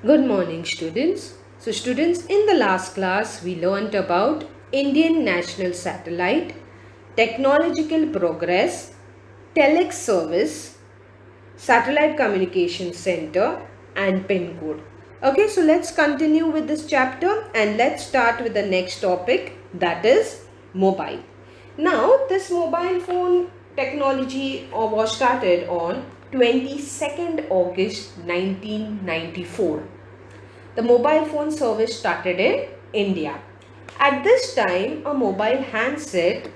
Good morning, students. So, students, in the last class, we learnt about Indian National Satellite, technological progress, telex service, satellite communication center, and pin code. Okay, so let's continue with this chapter and let's start with the next topic, that is mobile. Now, this mobile phone technology was started on 22nd August 1994. The mobile phone service started in India. At this time, a mobile handset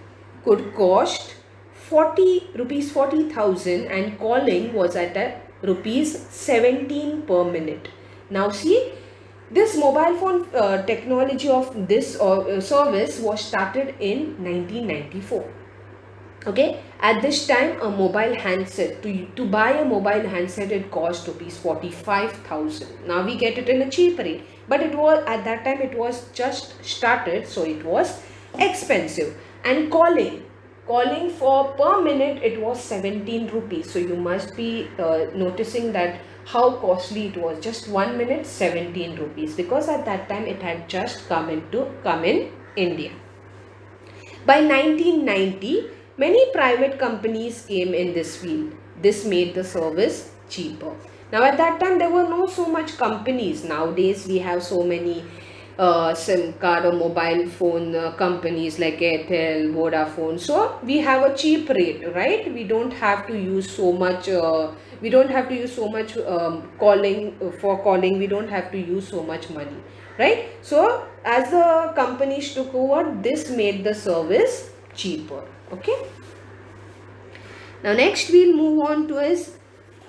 could cost 40 rupees 40,000 and calling was at a rupees 17 per minute. Now see, this mobile phone technology of this service was started in 1994. Okay, at this time a mobile handset, to buy a mobile handset, it cost rupees 45,000. Now we get it in a cheap rate, but it was at that time, it was just started, so it was expensive. And calling for per minute, it was 17 rupees. So you must be noticing that how costly it was. Just 1 minute 17 rupees, because at that time it had just come in India. By 1990, many private companies came in this field. This made the service cheaper. Now at that time there were no so much companies. Nowadays we have so many SIM card or mobile phone companies like Airtel, Vodafone. So we have a cheap rate, right? We don't have to use so much. We don't have to use so much calling for calling. We don't have to use so much money, right? So as the companies took over, this made the service cheaper. Okay. Now next we'll move on to is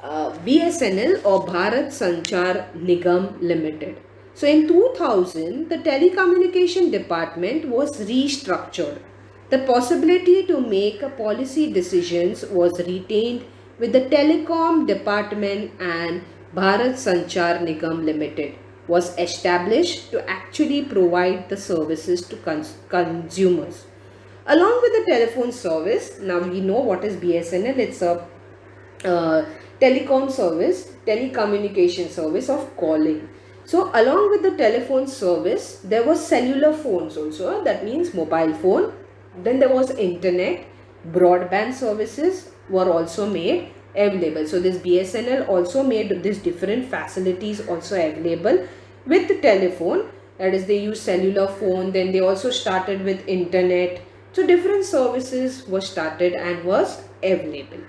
BSNL or Bharat Sanchar Nigam Limited. So in 2000, the telecommunication department was restructured. The possibility to make policy decisions was retained with the telecom department, and Bharat Sanchar Nigam Limited was established to actually provide the services to consumers. Along with the telephone service, now we know what is BSNL. It's a telecom service, telecommunication service of calling. So along with the telephone service, there was cellular phones also. That means mobile phone. Then there was internet, broadband services were also made available. So this BSNL also made these different facilities also available with the telephone. That is, they use cellular phone. Then they also started with internet. So different services were started and was available.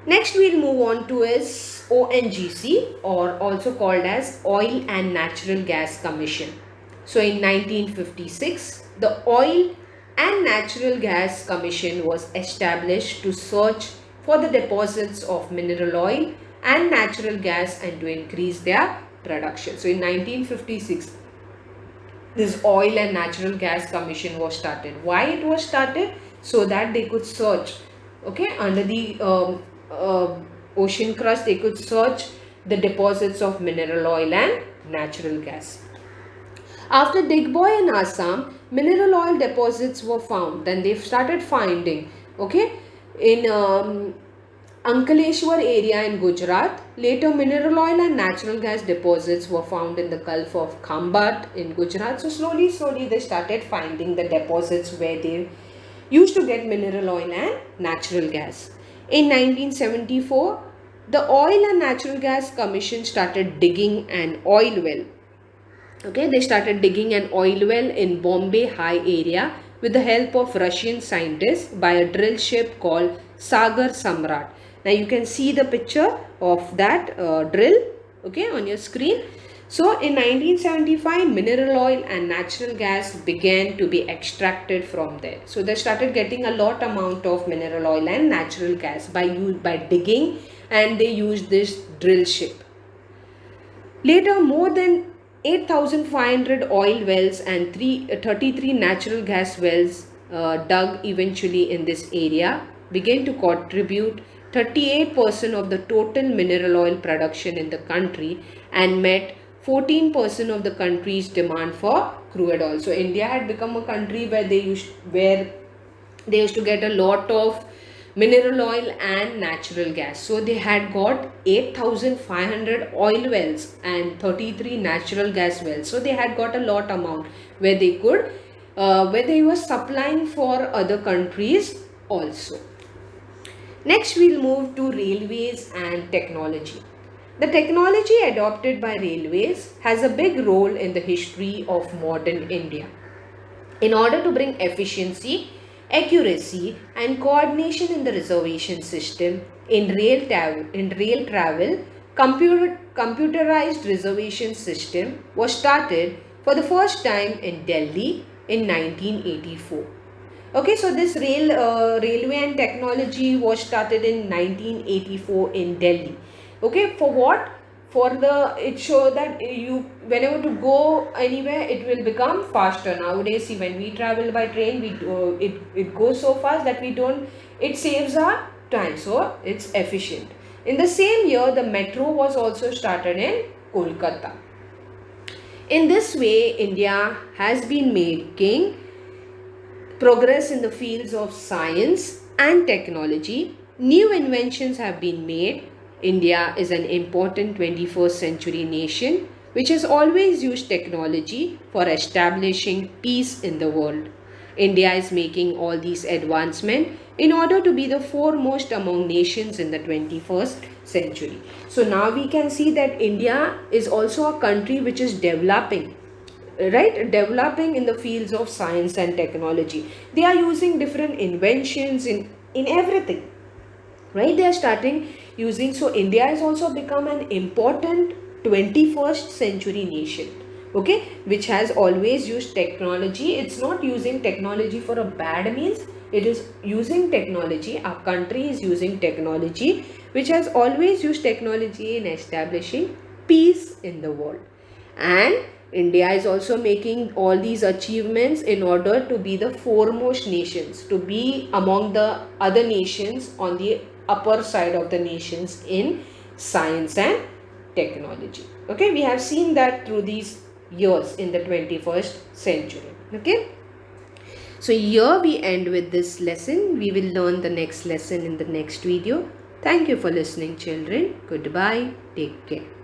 Next we'll move on to is ONGC, or also called as Oil and Natural Gas Commission. So in 1956, the Oil and Natural Gas Commission was established to search for the deposits of mineral oil and natural gas and to increase their production. So in 1956, this Oil and Natural Gas Commission was started. Why it was started? So that they could search, okay, under the ocean crust, they could search the deposits of mineral oil and natural gas. After Digboy in Assam, mineral oil deposits were found. Then they started finding, okay, in Ankaleshwar area in Gujarat. Later, mineral oil and natural gas deposits were found in the Gulf of Khambat in Gujarat. So slowly they started finding the deposits where they used to get mineral oil and natural gas. In 1974, the Oil and Natural Gas Commission started digging an oil well. Okay, they started digging an oil well in Bombay High area with the help of Russian scientists by a drill ship called Sagar Samrat. Now you can see the picture of that drill, okay, on your screen. So in 1975, mineral oil and natural gas began to be extracted from there. So they started getting a lot amount of mineral oil and natural gas by digging, and they used this drill ship. Later, more than 8,500 oil wells and 33 natural gas wells dug eventually in this area began to contribute 38% of the total mineral oil production in the country and met 14% of the country's demand for crude oil. So India had become a country where they used to get a lot of mineral oil and natural gas. So they had got 8,500 oil wells and 33 natural gas wells. So they had got a lot amount where they could, where they were supplying for other countries also. Next, we'll move to railways and technology. The technology adopted by railways has a big role in the history of modern India. In order to bring efficiency, accuracy, and coordination in the reservation system in rail travel, computerized reservation system was started for the first time in Delhi in 1984. Okay, so this railway and technology was started in 1984 in Delhi. Okay, for what? For the, it show that you, whenever to go anywhere, it will become faster. Nowadays, see, when we travel by train, it goes so fast that we don't, it saves our time, so it's efficient. In the same year, the metro was also started in Kolkata. In this way, India has been making progress in the fields of science and technology. New inventions have been made. India is an important 21st century nation which has always used technology for establishing peace in the world. India is making all these advancements in order to be the foremost among nations in the 21st century. So now we can see that India is also a country which is developing, right, developing in the fields of science and technology. They are using different inventions in everything, right? They are starting using. So India has also become an important 21st century nation, okay, which has always used technology. It's not using technology for a bad means, it is using technology, our country is using technology which has always used technology in establishing peace in the world. And India is also making all these achievements in order to be the foremost nations, to be among the other nations on the upper side of the nations in science and technology. Okay, we have seen that through these years in the 21st century. Okay, so here we end with this lesson. We will learn the next lesson in the next video. Thank you for listening, children. Goodbye. Take care.